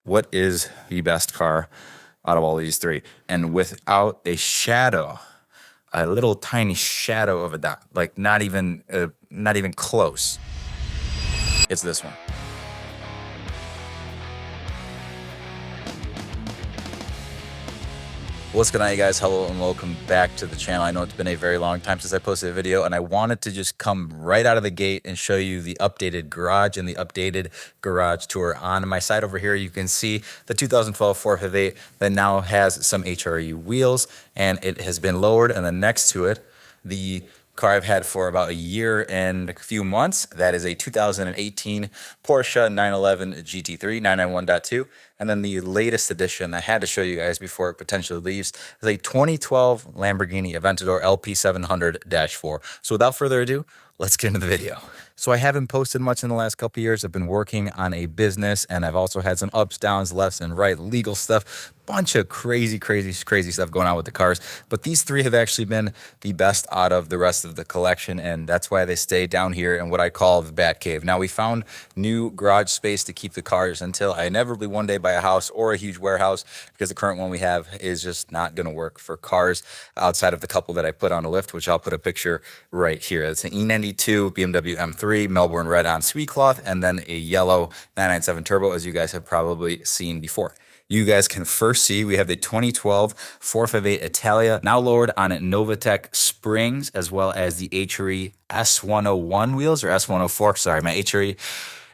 what is the best car out of all these three? And without a shadow, a little tiny shadow of a doubt, like not even close, it's this one. What's going on, you guys? Hello and welcome back to the channel. I know it's been a very long time since I posted a video, and I wanted to just come right out of the gate and show you the updated garage and the updated garage tour. On my side over here, you can see the 2012 458 that now has some HRE wheels, and it has been lowered. And then next to it, the car I've had for about a year and a few months. That is a 2018 Porsche 911 GT3 991.2. And then the latest edition I had to show you guys before it potentially leaves is a 2012 Lamborghini Aventador LP-700-4. So without further ado, let's get into the video. So I haven't posted much in the last couple of years. I've been working on a business, and I've also had some ups, downs, lefts, and right, legal stuff, bunch of crazy stuff going on with the cars. But these three have actually been the best out of the rest of the collection, and that's why they stay down here in what I call the Bat Cave. Now, we found new garage space to keep the cars until I inevitably one day buy a house or a huge warehouse, because the current one we have is just not going to work for cars outside of the couple that I put on a lift, which I'll put a picture right here. It's an E92 BMW M3 Melbourne red on sweet cloth, and then a yellow 997 turbo, as you guys have probably seen before. You guys can first see we have the 2012 458 Italia, now lowered on Novatec springs, as well as the HRE S101 wheels, or S104, sorry, my HRE.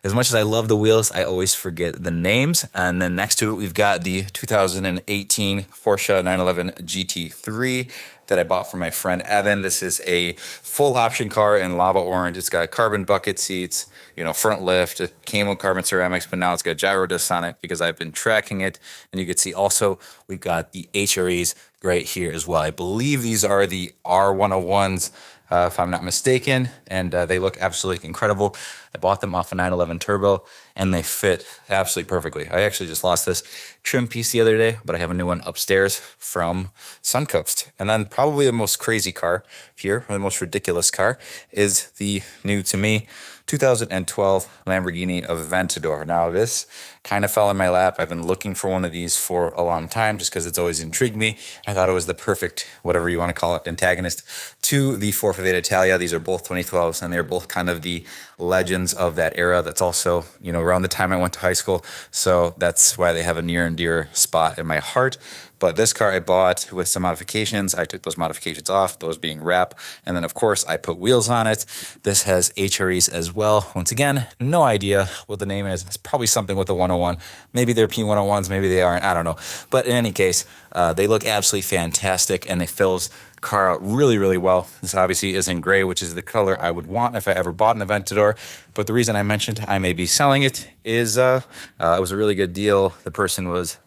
As much as I love the wheels, I always forget the names. And then next to it, we've got the 2018 Porsche 911 GT3 that I bought from my friend Evan. This is a full option car in lava orange. It's got carbon bucket seats, front lift, camo carbon ceramics, but now it's got gyro discs on it because I've been tracking it. And you can see also we've got the HREs right here as well. I believe these are the R101s, if I'm not mistaken, and they look absolutely incredible. I bought them off a 911 Turbo, and they fit absolutely perfectly. I actually just lost this trim piece the other day, but I have a new one upstairs from Suncoast. And then probably the most crazy car here, or the most ridiculous car, is the new to me 2012 Lamborghini Aventador. Now, this kind of fell in my lap. I've been looking for one of these for a long time just because it's always intrigued me. I thought it was the perfect, whatever you want to call it, antagonist to the 458 Italia. These are both 2012s, and they're both kind of the legends of that era. That's also, around the time I went to high school. So that's why they have a near and dear spot in my heart. But this car I bought with some modifications. I took those modifications off, those being wrap. And then, of course, I put wheels on it. This has HREs as well. Once again, no idea what the name is. It's probably something with a 101. Maybe they're P101s, maybe they aren't. I don't know. But in any case, they look absolutely fantastic, and they fills car out really well. This obviously isn't gray, which is the color I would want if I ever bought an Aventador. But the reason I mentioned I may be selling it is it was a really good deal. The person was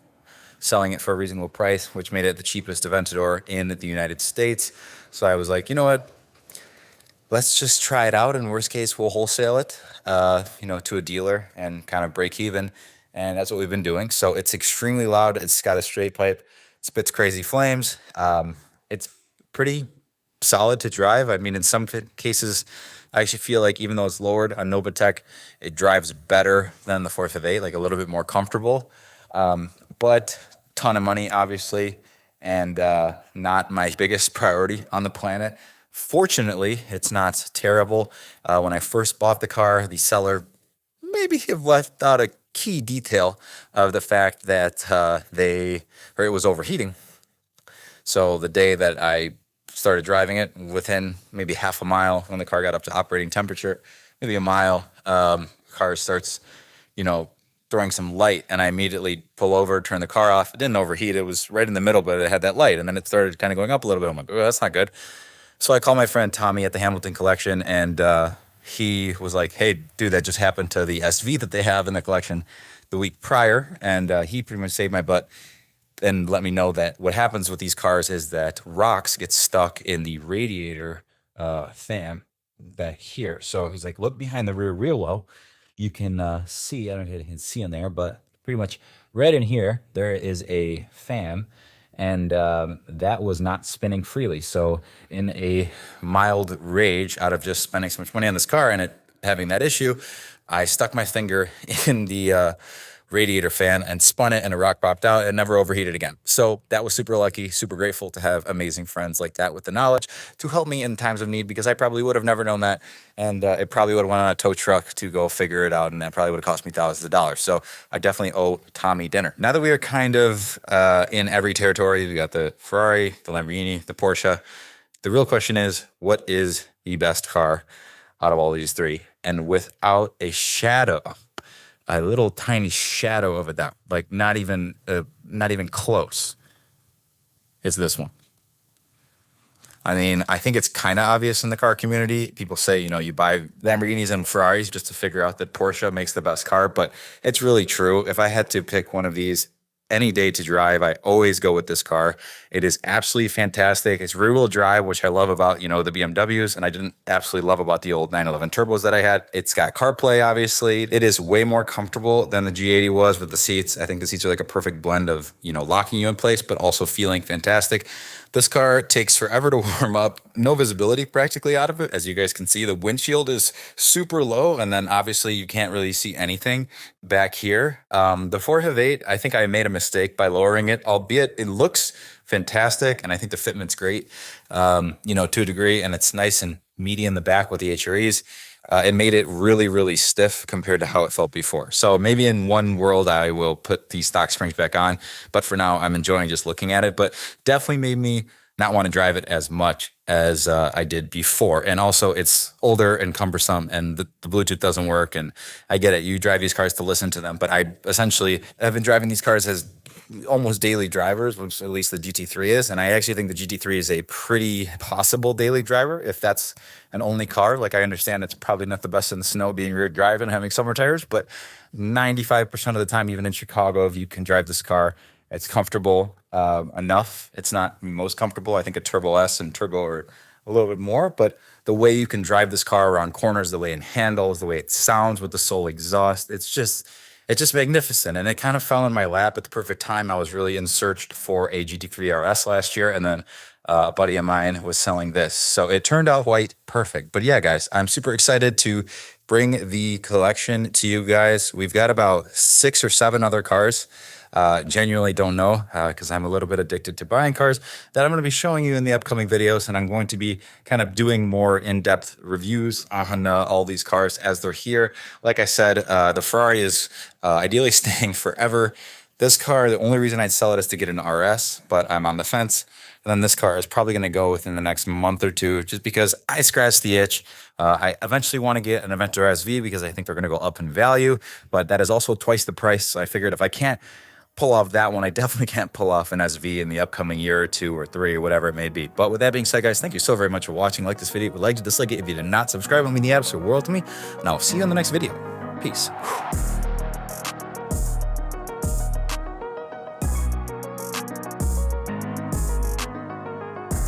selling it for a reasonable price, which made it the cheapest Aventador in the United States. So I was like, you know what? Let's just try it out. In worst case, we'll wholesale it, to a dealer and kind of break even. And that's what we've been doing. So it's extremely loud. It's got a straight pipe. It spits crazy flames. It's pretty solid to drive. I mean, in some cases, I actually feel like even though it's lowered on Novatec, it drives better than the 458, like a little bit more comfortable. But ton of money, obviously, and not my biggest priority on the planet. Fortunately, it's not terrible. When I first bought the car, the seller maybe have left out a key detail of the fact that it was overheating. So the day that I started driving it, within maybe half a mile, when the car got up to operating temperature, maybe a mile, car starts, throwing some light, and I immediately pull over, turn the car off. It didn't overheat. It was right in the middle, but it had that light, and then it started kind of going up a little bit. I'm like, oh, that's not good. So I called my friend Tommy at the Hamilton collection, and he was like, hey, dude, that just happened to the SV that they have in the collection the week prior, and he pretty much saved my butt and let me know that what happens with these cars is that rocks get stuck in the radiator fan back here. So he's like, look behind the rear wheel well. You can see, I don't know if you can see in there, but pretty much right in here, there is a fan, and that was not spinning freely. So in a mild rage out of just spending so much money on this car and it having that issue, I stuck my finger in the radiator fan and spun it and a rock popped out and never overheated again. So that was super lucky, super grateful to have amazing friends like that with the knowledge to help me in times of need, because I probably would have never known that. And it probably would have went on a tow truck to go figure it out, and that probably would have cost me thousands of dollars. So I definitely owe Tommy dinner. Now that we are kind of in every territory, we got the Ferrari, the Lamborghini, the Porsche. The real question is, what is the best car out of all these three? And without a shadow, a little tiny shadow of a doubt, like not even close, it's this one. I mean, I think it's kind of obvious in the car community. People say, you know, you buy Lamborghinis and Ferraris just to figure out that Porsche makes the best car, but it's really true. If I had to pick one of these any day to drive, I always go with this car. It is absolutely fantastic. It's rear-wheel drive, which I love about, you know, the BMWs, and I didn't absolutely love about the old 911 turbos that I had. It's got CarPlay, obviously. It is way more comfortable than the G80 was with the seats. I think the seats are like a perfect blend of, you know, locking you in place, but also feeling fantastic. This car takes forever to warm up. No visibility practically out of it. As you guys can see, the windshield is super low, and then obviously you can't really see anything back here. The 4HEV8, I think I made a mistake by lowering it, albeit it looks fantastic, and I think the fitment's great, you know, to a degree, and it's nice and meaty in the back with the HREs. It made it really, really stiff compared to how it felt before. So maybe in one world I will put the stock springs back on, but for now I'm enjoying just looking at it. But definitely made me not want to drive it as much as I did before. And also it's older and cumbersome, and the Bluetooth doesn't work. And I get it, you drive these cars to listen to them, but I essentially have been driving these cars as almost daily drivers, which at least the GT3 is. And I actually think the GT3 is a pretty possible daily driver if that's an only car. Like, I understand it's probably not the best in the snow being rear drive and having summer tires, but 95% of the time, even in Chicago, if you can drive this car, it's comfortable enough. It's not most comfortable. I think a Turbo S and Turbo are a little bit more, but the way you can drive this car around corners, the way it handles, the way it sounds with the Soul exhaust, it's just magnificent. And it kind of fell in my lap at the perfect time. I was really in search for a GT3 RS last year, and then a buddy of mine was selling this. So it turned out quite perfect. But yeah, guys, I'm super excited to bring the collection to you guys. We've got about 6 or 7 other cars. Genuinely don't know, because I'm a little bit addicted to buying cars, that I'm going to be showing you in the upcoming videos, and I'm going to be kind of doing more in-depth reviews on all these cars as they're here. Like I said, the Ferrari is ideally staying forever. This car, the only reason I'd sell it is to get an RS, but I'm on the fence. And then this car is probably going to go within the next month or two, just because I scratched the itch. I eventually want to get an Aventador SV because I think they're going to go up in value, but that is also twice the price. So I figured if I can't pull off that one, I definitely can't pull off an SV in the upcoming year or 2 or 3 or whatever it may be. But with that being said, guys, thank you so very much for watching. Like this video, if you liked it, dislike it. If you did not, subscribe. It would mean the absolute world to me. And I'll see you in the next video. Peace.